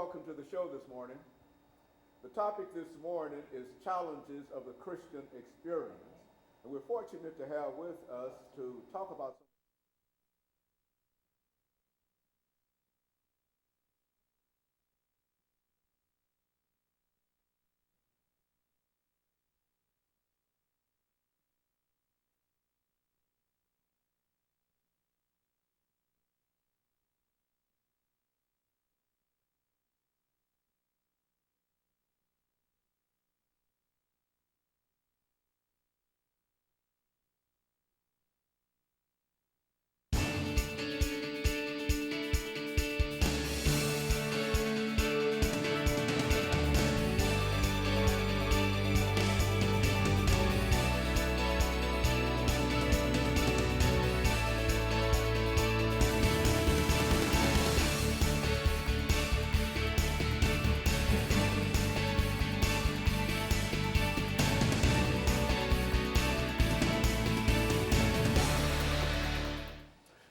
welcome to the show this morning. The topic this morning is challenges of the Christian experience. And we're fortunate to have with us to talk about some.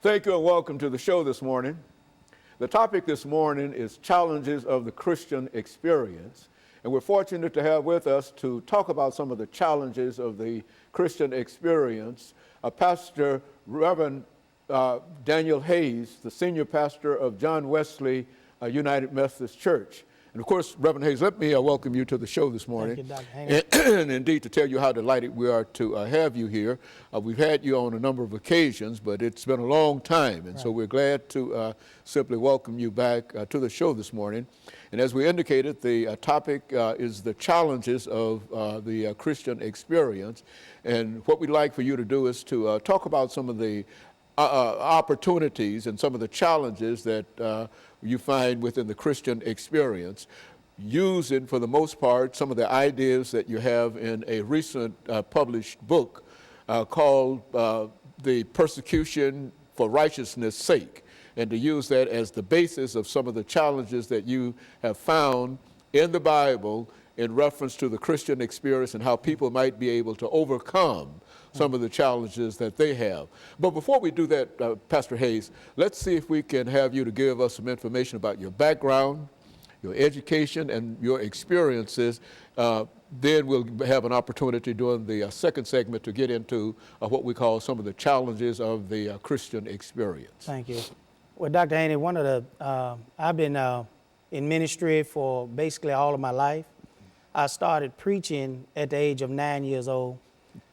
Thank you and welcome to the show this morning. The topic this morning is challenges of the Christian experience. And we're fortunate to have with us to talk about some of the challenges of the Christian experience, Pastor Reverend Daniel Hayes, the senior pastor of John Wesley United Methodist Church. And of course, Reverend Hayes, let me welcome you to the show this morning. Thank you, Dr. Hayes. And indeed to tell you how delighted we are to have you here. We've had you on a number of occasions, but it's been a long time. And so we're glad to simply welcome you back to the show this morning. And as we indicated, the topic is the challenges of the Christian experience. And what we'd like for you to do is to talk about some of the opportunities and some of the challenges that you find within the Christian experience, using for the most part some of the ideas that you have in a recent published book called The Persecution for Righteousness' Sake, and to use that as the basis of some of the challenges that you have found in the Bible in reference to the Christian experience and how people might be able to overcome some of the challenges that they have. But before we do that, Pastor Hayes, let's see if we can have you to give us some information about your background, your education, and your experiences. Then we'll have an opportunity during the second segment to get into what we call some of the challenges of the Christian experience. Thank you. Well, Dr. Haney, I've been in ministry for basically all of my life. I started preaching at the age of 9 years old.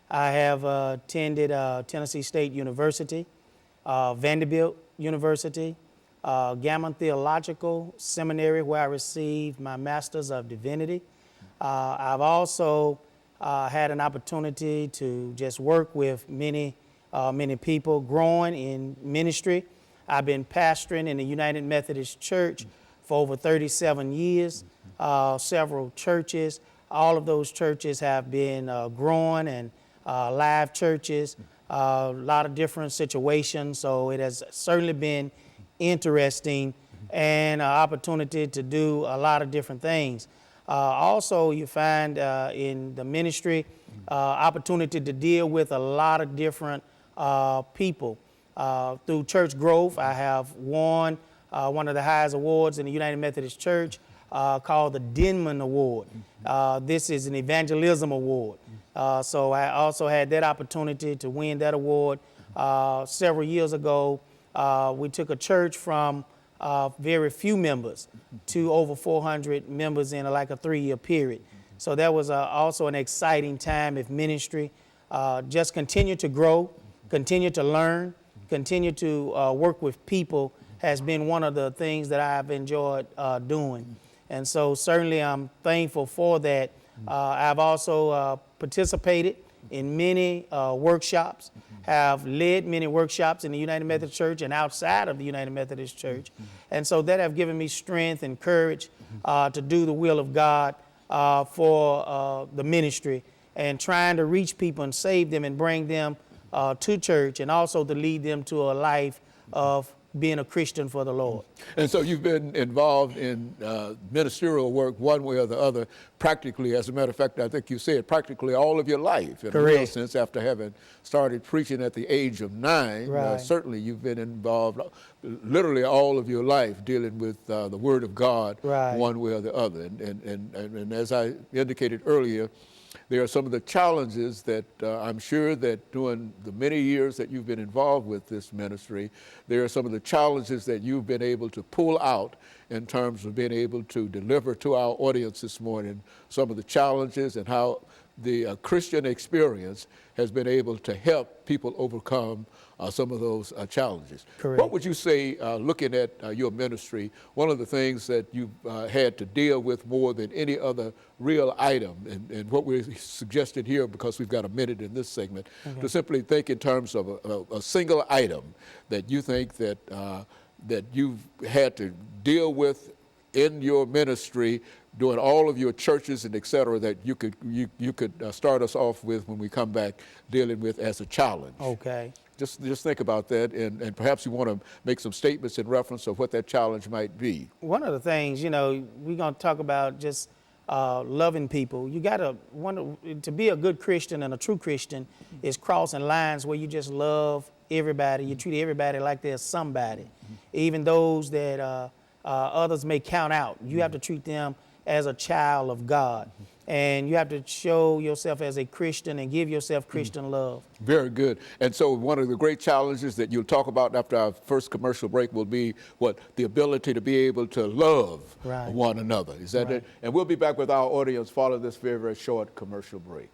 I have attended Tennessee State University, Vanderbilt University, Gammon Theological Seminary, where I received my Master's of Divinity. I've also had an opportunity to just work with many people growing in ministry. I've been pastoring in the United Methodist Church for over 37 years, several churches. All of those churches have been growing and live churches, a lot of different situations. So it has certainly been interesting and an opportunity to do a lot of different things. Also, you find in the ministry opportunity to deal with a lot of different people. Through church growth, I have won one of the highest awards in the United Methodist Church called the Denman Award. This is an evangelism award. So I also had that opportunity to win that award. Several years ago, we took a church from very few members to over 400 members in like a 3-year period. So that was also an exciting time of ministry. Just continue to grow, continue to learn, continue to work with people has been one of the things that I've enjoyed doing. And so certainly I'm thankful for that. I've also participated in many workshops, have led many workshops in the United Methodist Church and outside of the United Methodist Church. And so that have given me strength and courage to do the will of God for the ministry and trying to reach people and save them and bring them to church, and also to lead them to a life of being a Christian for the Lord. And so you've been involved in ministerial work one way or the other, practically, as a matter of fact, I think you said practically all of your life, in a real Correct. sense, after having started preaching at the age of 9. Right. Certainly you've been involved literally all of your life dealing with the Word of God, Right. one way or the other. And as I indicated earlier, there are some of the challenges that I'm sure that during the many years that you've been involved with this ministry, there are some of the challenges that you've been able to pull out in terms of being able to deliver to our audience this morning, some of the challenges and how the Christian experience has been able to help people overcome some of those challenges. Correct. What would you say, looking at your ministry, one of the things that you've had to deal with more than any other real item, and what we're suggesting here, because we've got a minute in this segment, to simply think in terms of a single item that you think that, that you've had to deal with in your ministry, doing all of your churches and et cetera, that you could start us off with when we come back, dealing with as a challenge. Okay. Just think about that, and perhaps you want to make some statements in reference of what that challenge might be. One of the things, you know, we're going to talk about just loving people. You got to be a good Christian and a true Christian is crossing lines where you just love everybody. You treat everybody like they're somebody, even those that others may count out. You have to treat them as a child of God. And you have to show yourself as a Christian and give yourself Christian love. Very good. And so one of the great challenges that you'll talk about after our first commercial break will be what? The ability to be able to love one another. Is that it? And we'll be back with our audience following this very, very short commercial break.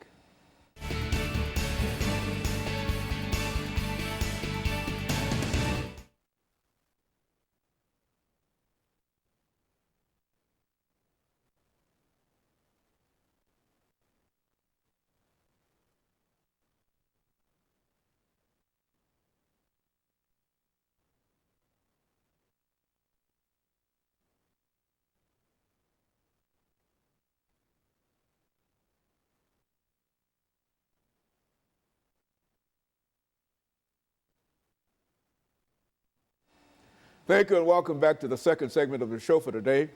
Thank you and welcome back to the second segment of the show for today.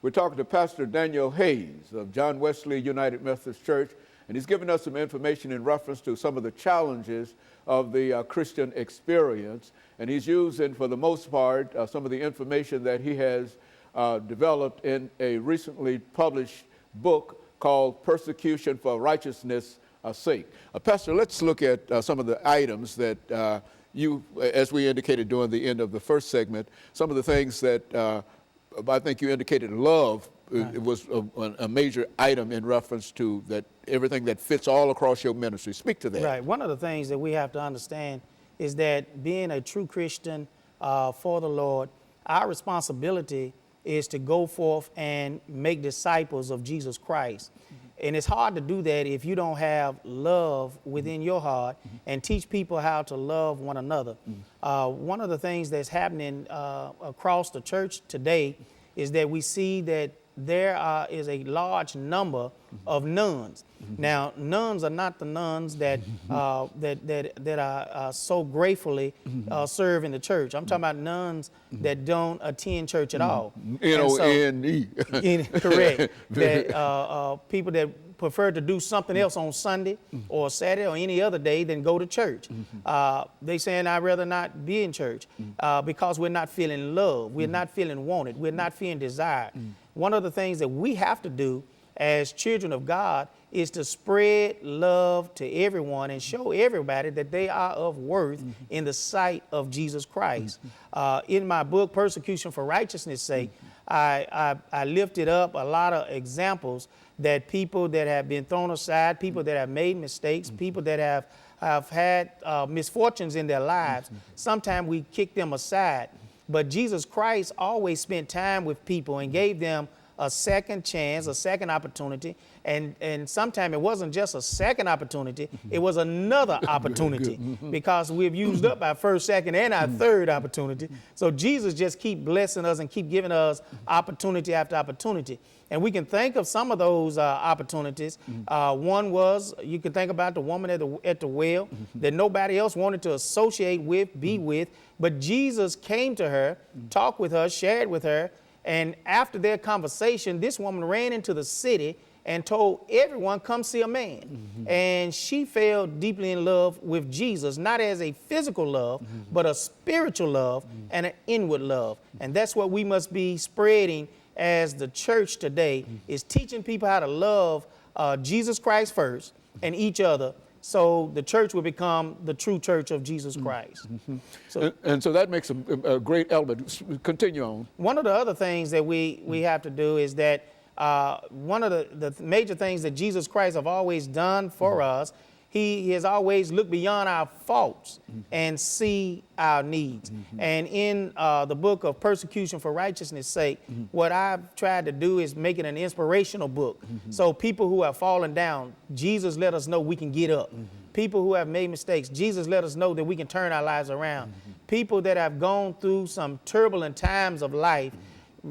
We're talking to Pastor Daniel Hayes of John Wesley United Methodist Church, and he's given us some information in reference to some of the challenges of the Christian experience, and he's using, for the most part, some of the information that he has developed in a recently published book called Persecution for Righteousness' Sake. Pastor, let's look at some of the items that you, as we indicated during the end of the first segment, some of the things that I think you indicated love it was a major item in reference to that, everything that fits all across your ministry. Speak to that. Right. One of the things that we have to understand is that being a true Christian for the Lord, our responsibility is to go forth and make disciples of Jesus Christ. And it's hard to do that if you don't have love within your heart and teach people how to love one another. One of the things that's happening across the church today is that we see that there is a large number of nuns. Now, nuns are not the nuns that that are so gratefully serve in the church. I'm talking about nuns that don't attend church at all. N-O-N-E. Correct. That people that prefer to do something else on Sunday or Saturday or any other day than go to church. They saying, I'd rather not be in church because we're not feeling love. We're not feeling wanted. We're not feeling desired. One of the things that we have to do as children of God is to spread love to everyone and show everybody that they are of worth in the sight of Jesus Christ. In my book, Persecution for Righteousness' Sake, I lifted up a lot of examples that people that have been thrown aside, people that have made mistakes, people that have had misfortunes in their lives. Sometimes we kick them aside. But Jesus Christ always spent time with people and gave them a second chance, a second opportunity. And sometimes it wasn't just a second opportunity, it was another opportunity because we've used up our first, second, and our third opportunity. So Jesus just keep blessing us and keep giving us opportunity after opportunity. And we can think of some of those opportunities. One was, you can think about the woman at the well that nobody else wanted to associate with, be with, but Jesus came to her, talked with her, shared with her, and after their conversation, this woman ran into the city and told everyone, come see a man. And she fell deeply in love with Jesus, not as a physical love, but a spiritual love and an inward love. And that's what we must be spreading as the church today, is teaching people how to love Jesus Christ first and each other, so the church will become the true church of Jesus Christ. And so that makes a great element. Continue on. One of the other things that we have to do is that one of the major things that Jesus Christ have always done for us, he has always looked beyond our faults and see our needs. And in the book of Persecution for Righteousness' Sake, what I've tried to do is make it an inspirational book. So people who have fallen down, Jesus let us know we can get up. People who have made mistakes, Jesus let us know that we can turn our lives around. People that have gone through some turbulent times of life,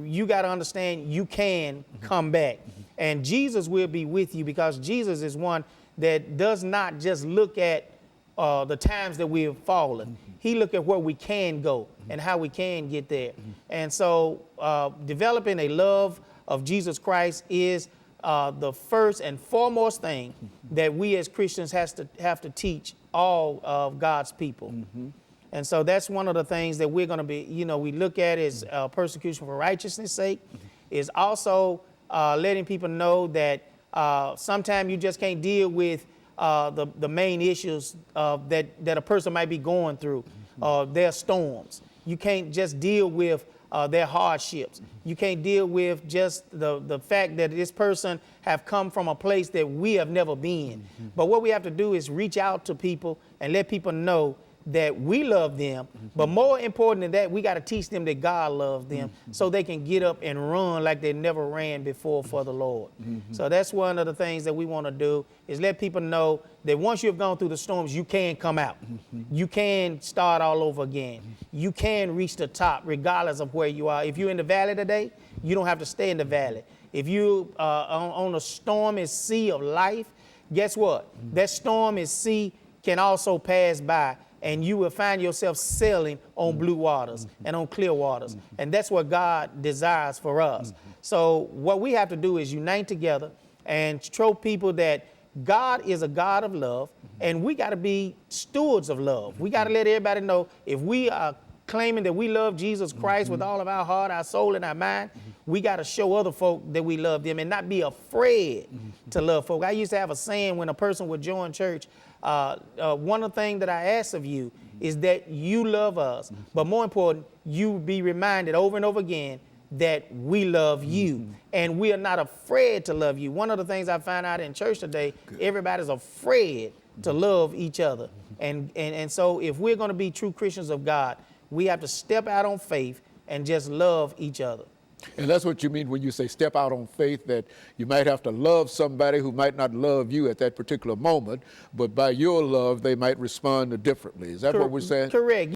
you got to understand you can come back. And Jesus will be with you, because Jesus is one that does not just look at the times that we have fallen. He look at where we can go and how we can get there. And so developing a love of Jesus Christ is the first and foremost thing that we as Christians have to teach all of God's people. And so that's one of the things that we're going to be, we look at is persecution for righteousness' sake, is also letting people know that sometimes you just can't deal with the main issues that a person might be going through, their storms. You can't just deal with their hardships. You can't deal with just the fact that this person have come from a place that we have never been. But what we have to do is reach out to people and let people know that we love them, but more important than that, we got to teach them that God loves them, so they can get up and run like they never ran before for the Lord. So that's one of the things that we want to do, is let people know that once you've gone through the storms, you can come out. You can start all over again. You can reach the top regardless of where you are. If you're in the valley today, you don't have to stay in the valley. If you on a stormy sea of life, guess what? That stormy sea can also pass by, and you will find yourself sailing on blue waters and on clear waters. And that's what God desires for us. So what we have to do is unite together and show people that God is a God of love, and we got to be stewards of love. We got to let everybody know, if we are claiming that we love Jesus Christ with all of our heart, our soul, and our mind, we got to show other folk that we love them and not be afraid to love folk. I used to have a saying when a person would join church, one of the things that I ask of you is that you love us, but more important, you be reminded over and over again that we love you, and we are not afraid to love you. One of the things I find out in church today, everybody's afraid to love each other. And so if we're going to be true Christians of God, we have to step out on faith and just love each other. And that's what you mean when you say step out on faith, that you might have to love somebody who might not love you at that particular moment, but by your love, they might respond differently. Is that what we're saying? Correct.